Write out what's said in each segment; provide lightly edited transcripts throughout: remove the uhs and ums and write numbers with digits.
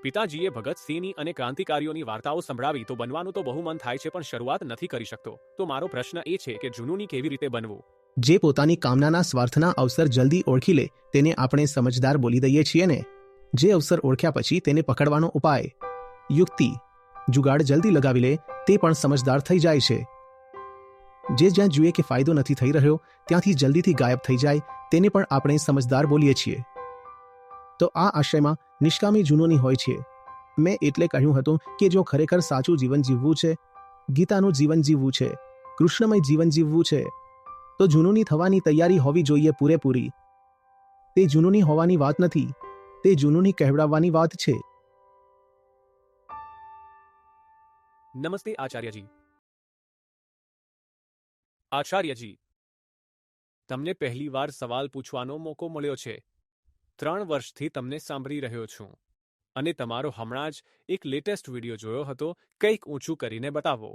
પિતાજીએ ભગતસિંહની અને ક્રાંતિકારીઓની વાર્તાઓ સંભળાવી તો બનવાનું તો બહુ મન થાય છે, પણ શરૂઆત નથી કરી શકતો. તો મારો પ્રશ્ન એ છે કે જુનૂની કેવી રીતે બનવું? જે પોતાની કામનાના સ્વાર્થના અવસર જલ્દી ઓળખી લે તેને આપણે સમજદાર બોલી દઈએ છીએ ને. જે અવસર ઓળખ્યા પછી તેને પકડવાનો ઉપાય, યુક્તિ, જુગાડ જલ્દી લગાવી લે તે પણ સમજદાર થઈ જાય છે. જે જ્યાં જુએ કે ફાયદો નથી થઈ રહ્યો ત્યાંથી જલ્દીથી ગાયબ થઈ જાય તેને પણ આપણે સમજદાર બોલીએ છીએ. તો આ આશયમાં નિષ્કામી જુનૂની હોય છે. મેં એટલે કહ્યું હતું કે જો ખરેખર સાચું જીવન જીવવું છે, ગીતાનું જીવન જીવવું છે, કૃષ્ણમય જીવન જીવવું છે, તો જુનૂની થવાની તૈયારી હોવી જોઈએ પૂરેપૂરી. તે જુનૂની હોવાની વાત નથી, તે જુનૂની કહેવડાવવાની વાત છે. નમસ્તે આચાર્યજી. આચાર્યજી, તમને પહેલીવાર સવાલ પૂછવાનો મોકો મળ્યો છે. 3 વર્ષથી તમને સાંભળી રહ્યો છું અને તમારો હમણાં જ એક લેટેસ્ટ વિડીયો જોયો હતો, કંઈક ઊંચું કરીને બતાવો,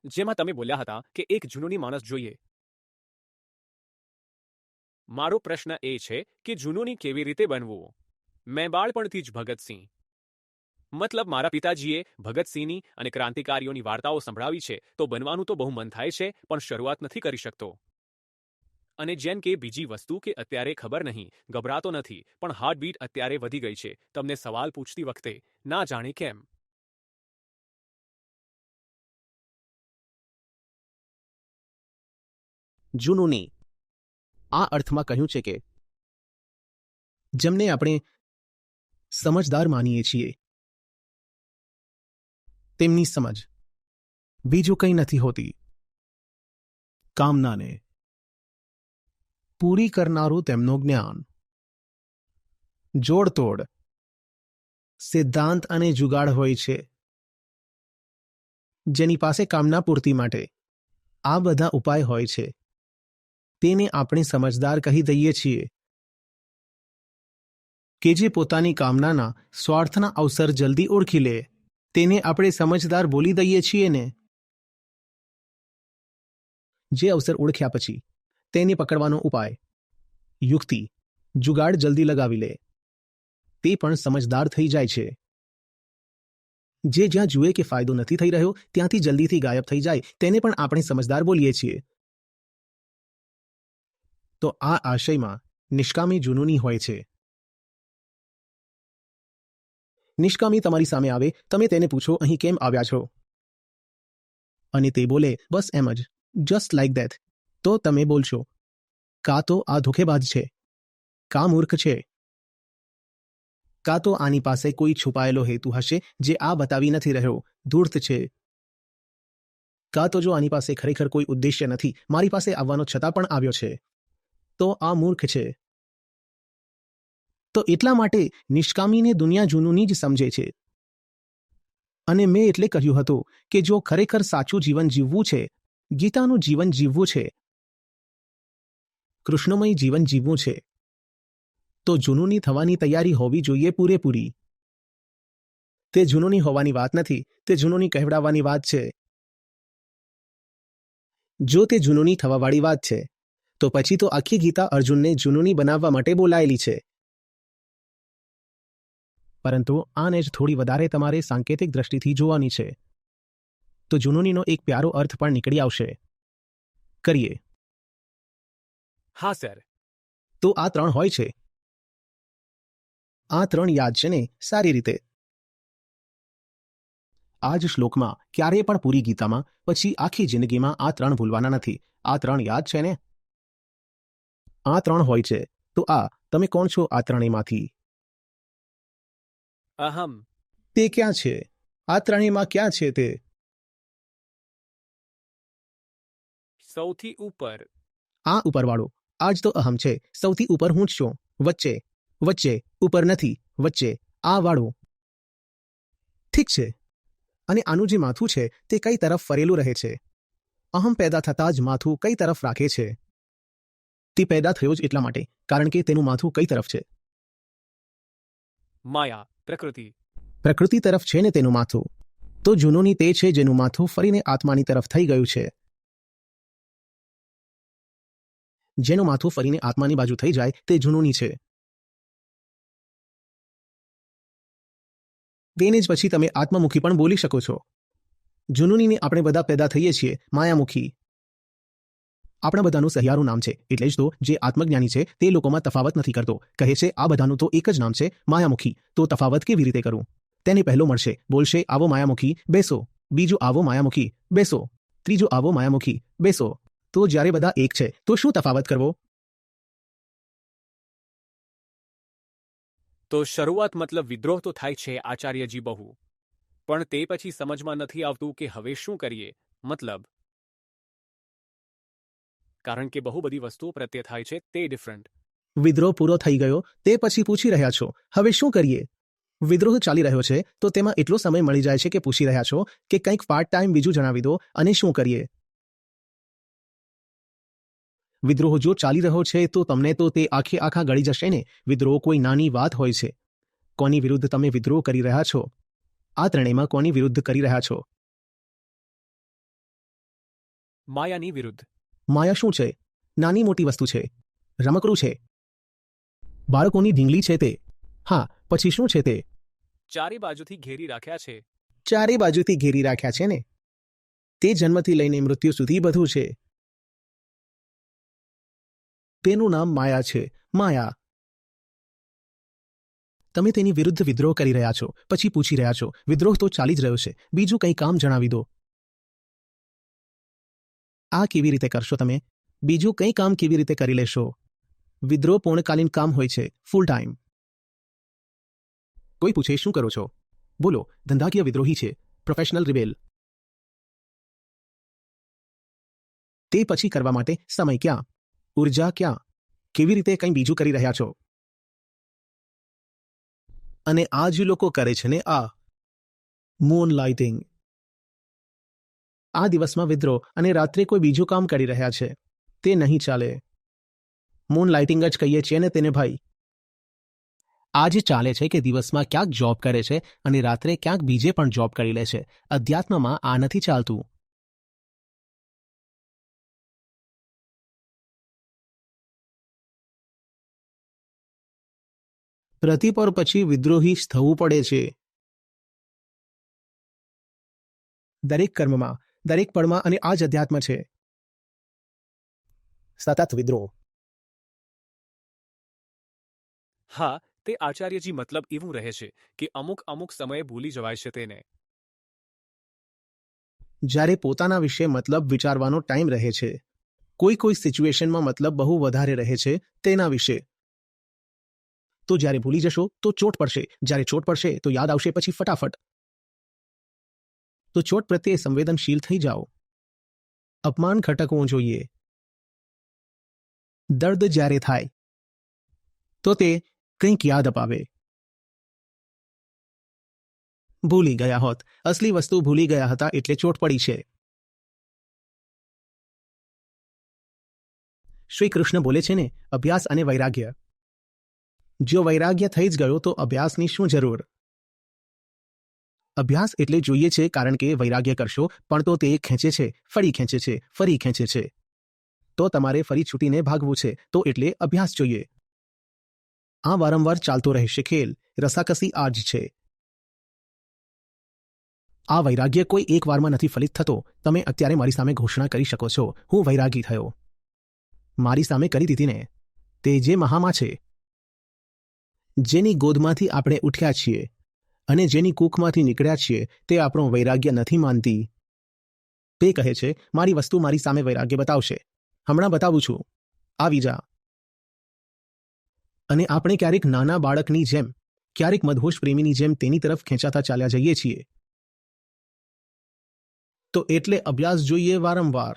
જેમાં તમે બોલ્યા હતા કે એક જુનૂની માણસ જોઈએ. મારો પ્રશ્ન એ છે કે જુનૂની કેવી રીતે બનવું? મેં બાળપણથી જ ભગતસિંહ, મતલબ મારા પિતાજીએ ભગતસિંહની અને ક્રાંતિકારીઓની વાર્તાઓ સંભળાવી છે તો બનવાનું તો બહુ મન થાય છે, પણ શરૂઆત નથી કરી શકતો. અને જેમ કે બીજી વસ્તુ કે અત્યારે ખબર નહીં, ગભરાતો નથી, પણ હાર્ટબીટ અત્યારે વધી ગઈ છે તમને સવાલ પૂછતી વખતે, ના જાણે કેમ. જુનૂની આ અર્થમાં કહ્યું છે કે જેમને આપણે સમજદાર માનીએ છીએ તેમની સમજ બીજું કંઈ નથી હોતી. કામનાને પૂરી કરનારું તેમનું જ્ઞાન, જોડતોડ, સિદ્ધાંત અને જુગાડ હોય છે. જેની પાસે કામના પૂર્તિ માટે આ બધા ઉપાય હોય છે તેને આપણે સમજદાર કહી દઈએ છીએ. કે જે પોતાની કામનાના સ્વાર્થના અવસર જલ્દી ઓળખી લે તેને આપણે સમજદાર બોલી દઈએ છીએ ને. જે અવસર ઓળખ્યા પછી તેને પકડવાનો ઉપાય, યુક્તિ, જુગાડ જલ્દી લગાવી લે તે પણ સમજદાર થઈ જાય છે. જે જ્યાં જુએ કે ફાયદો નથી થઈ રહ્યો ત્યાંથી જલ્દીથી ગાયબ થઈ જાય તેને પણ આપણે સમજદાર બોલીએ છીએ. તો આ આશયમાં નિષ્કામી જુનૂની હોય છે. નિષ્કામી તમારી સામે આવે, તમે તેને પૂછો અહીં કેમ આવ્યા છો, અને તે બોલે બસ એમ જ, જસ્ટ લાઈક ધેટ, તો તમે બોલશો કાં તો આ ધોખેબાજ છે, કાં મૂર્ખ છે, કાં તો આની પાસે કોઈ છુપાયેલો હેતુ હશે જે આ બતાવી નથી રહ્યો, ધૂર્ત છે, કાં તો જો આની પાસે ખરેખર કોઈ ઉદ્દેશ્ય નથી, મારી પાસે આવવાનો છતાં પણ આવ્યો છે, તો આ મૂર્ખ છે. તો એટલા માટે નિષ્કામીને દુનિયા જુનૂની જ સમજે છે. અને મેં એટલે કહ્યું હતું કે જો ખરેખર સાચું જીવન જીવવું છે, ગીતાનું જીવન જીવવું છે, કૃષ્ણમય જીવન જીવવું છે, તો જુનૂની થવાની તૈયારી હોવી જોઈએ પૂરેપૂરી. તે જુનૂની હોવાની વાત નથી, તે જુનૂની કહેવડાવવાની વાત છે. જો તે જુનૂની થવાવાળી વાત છે તો પછી તો આખી ગીતા અર્જુનને જુનૂની બનાવવા માટે બોલાયેલી છે. પરંતુ આને જ થોડી વધારે તમારે સાંકેતિક દ્રષ્ટિથી જોવાની છે તો જુનૂનીનો એક પ્યારો અર્થ પણ નીકળી આવશે. કરીએ. હા સર. તો આ 3 હોય છે. આ 3 યાદ છે ને સારી રીતે? આ જ શ્લોકમાં ક્યારેય પણ પૂરી ગીતામાં પછી આખી જિંદગીમાં આ 3 ભૂલવાના નથી. આ 3 યાદ છે ને? આ 3 હોય છે. તો આ તમે કોણ છો આ ત્રણેયમાંથી? અહમ. તે ક્યાં છે? આ ત્રણેયમાં ક્યાં છે તે? સૌથી ઉપર. આ ઉપરવાળો, આ જ તો અહમ છે. સૌથી ઉપર હું જ છું. વચ્ચે, વચ્ચે, ઉપર નથી, વચ્ચે, આ વાળો. ઠીક છે. અને આનું જે માથું છે તે કઈ તરફ ફરેલું રહે છે? અહમ પેદા થતાં જ માથું કઈ તરફ રાખે છે? તે પેદા થયો જ એટલા માટે કારણ કે તેનું માથું કઈ તરફ છે? માયા, પ્રકૃતિ. પ્રકૃતિ તરફ છે ને તેનું માથું. તો જુનૂની તે છે જેનું માથું ફરીને આત્માની તરફ થઈ ગયું છે. જેનું માથું ફરીને આત્માની બાજુ થઈ જાય તે જુનૂની છે. તેને જ પછી તમે આત્મમુખી પણ બોલી શકો છો. જુનૂનીને આપણે બધા પેદા થઈએ છીએ માયામુખી. આપણા બધાનું સહિયારું નામ છે, એટલે જ તો જે આત્મજ્ઞાની છે તે લોકોમાં તફાવત નથી કરતો. કહે છે આ બધાનું તો એક જ નામ છે માયામુખી. તો તફાવત કેવી રીતે કરું? તેને પહેલો મળશે, બોલશે આવો માયામુખી બેસો. બીજું આવો માયામુખી બેસો. ત્રીજું આવો માયામુખી બેસો. તો જ્યારે બધા એક છે તો શું તફાવત કરવો? તો શરૂઆત મતલબ વિદ્રોહ તો થાય છે આચાર્યજી બહુ, પણ તે પછી સમજમાં નથી આવતું કે હવે શું કરીએ. મતલબ કારણ કે બહુ બધી વસ્તુઓ પ્રત્યે થાય છે તે ડિફરન્ટ. વિદ્રોહ પૂરો થઈ ગયો તે પછી પૂછી રહ્યા છો હવે શું કરીએ? વિદ્રોહ ચાલી રહ્યો છે તો તેમાં એટલો સમય મળી જાય છે કે પૂછી રહ્યા છો કે કંઈક પાર્ટ ટાઈમ બીજું જણાવી દો અને શું કરીએ? વિદ્રોહ જો ચાલી રહ્યો છે તો તમને તો તે આખા ગળી જશે ને. વિદ્રોહ કોઈ નાની વાત હોય છે. કોની વિરુદ્ધ તમે વિદ્રોહ કરી રહ્યા છો? આ ત્રણેયમાં કોની વિરુદ્ધ કરી રહ્યા છો? માયાની વિરુદ્ધ. માયા શું છે? નાની મોટી વસ્તુ છે, રમકડું છે, બાળકોની ઢીંગલી છે તે. હા, પછી શું છે તે? ચારે બાજુથી ઘેરી રાખ્યા છે. ચારે બાજુથી ઘેરી રાખ્યા છે ને. તે જન્મથી લઈને મૃત્યુ સુધી બધું છે. તેનું નામ માયા છે. માયા. તમે તેની વિરુદ્ધ વિદ્રોહ કરી રહ્યા છો, પછી પૂછી રહ્યા છો વિદ્રોહ તો ચાલી જ રહ્યો છે, બીજું કંઈ કામ જણાવી દો. આ કેવી રીતે કરશો તમે? બીજું કંઈ કામ કેવી રીતે કરી લેશો? વિદ્રોહ પૂર્ણકાલીન કામ હોય છે, ફૂલ ટાઈમ. કોઈ પૂછે શું કરો છો? બોલો ધંધાકીય વિદ્રોહી છે, પ્રોફેશનલ રિબેલ. તે પછી કરવા માટે સમય ક્યાં? ઉર્જા ક્યાં? કેવી રીતે કંઈ બીજું કરી રહ્યા છો? અને આ જ લોકો કરે છે ને આ મૂન લાઇટિંગ. આ દિવસમાં વિદ્રોહ અને રાત્રે કોઈ બીજું કામ કરી રહ્યા છે. તે નહીં ચાલે. મૂન લાઇટિંગ જ કહીએ છીએ ને તેને ભાઈ. આ જ ચાલે છે કે દિવસમાં ક્યાંક જોબ કરે છે અને રાત્રે ક્યાંક બીજે પણ જોબ કરી લે છે. અધ્યાત્મમાં આ નથી ચાલતું. પ્રતિપર પછી વિદ્રોહી જ થવું પડે છે. દરેક કર્મમાં, દરેક પળમાં, અને આ જ અધ્યાત્મ છે. સતત વિદ્રોહ. હા, તે આચાર્યજી મતલબ એવું રહે છે કે અમુક સમયે ભૂલી જવાય છે તેને. જ્યારે પોતાના વિશે મતલબ વિચારવાનો ટાઈમ રહે છે. કોઈ સિચ્યુએશનમાં મતલબ બહુ વધારે રહે છે તેના વિશે. તો જ્યારે ભૂલી જશો તો ચોટ પડશે, જ્યારે ચોટ પડશે તો યાદ આવશે પછી ફટાફટ. તો ચોટ પ્રત્યે સંવેદનશીલ થઈ જાઓ. અપમાન ખટકવું જોઈએ. દર્દ જ્યારે થાય તો તે કંઈક યાદ અપાવે. ભૂલી ગયા હોત, અસલી વસ્તુ ભૂલી ગયા હતા એટલે ચોટ પડી છે. શ્રી કૃષ્ણ બોલે છે ને અભ્યાસ અને વૈરાગ્ય. જો વૈરાગ્ય થઈ જ ગયો તો અભ્યાસની શું જરૂર? અભ્યાસ એટલે જોઈએ છે કારણ કે વૈરાગ્ય કરશો પણ તો તે ખેંચે છે, ફરી ખેંચે છે, ફરી ખેંચે છે. તો તમારે ફરી છૂટીને ભાગવું છે તો એટલે અભ્યાસ જોઈએ. આ વારંવાર ચાલતો રહેશે ખેલ. રસાકસી આ જ છે. આ વૈરાગ્ય કોઈ એક વારમાં નથી ફલિત થતો. તમે અત્યારે મારી સામે ઘોષણા કરી શકો છો હું વૈરાગી થયો. મારી સામે કરી દીધી ને. તે જે મહામાં છે, જેની ગોદમાંથી આપણે ઉઠ્યા છીએ અને જેની કૂખમાંથી નીકળ્યા છીએ, તે આપણો વૈરાગ્ય નથી માનતી. તે કહે છે મારી વસ્તુ મારી સામે વૈરાગ્ય બતાવશે. હમણાં બતાવું છું, આવી જા. અને આપણે ક્યારેક નાના બાળકની જેમ, ક્યારેક મદહોશ પ્રેમીની જેમ તેની તરફ ખેંચાતા ચાલ્યા જઈએ છીએ. તો એટલે અભ્યાસ જોઈએ વારંવાર.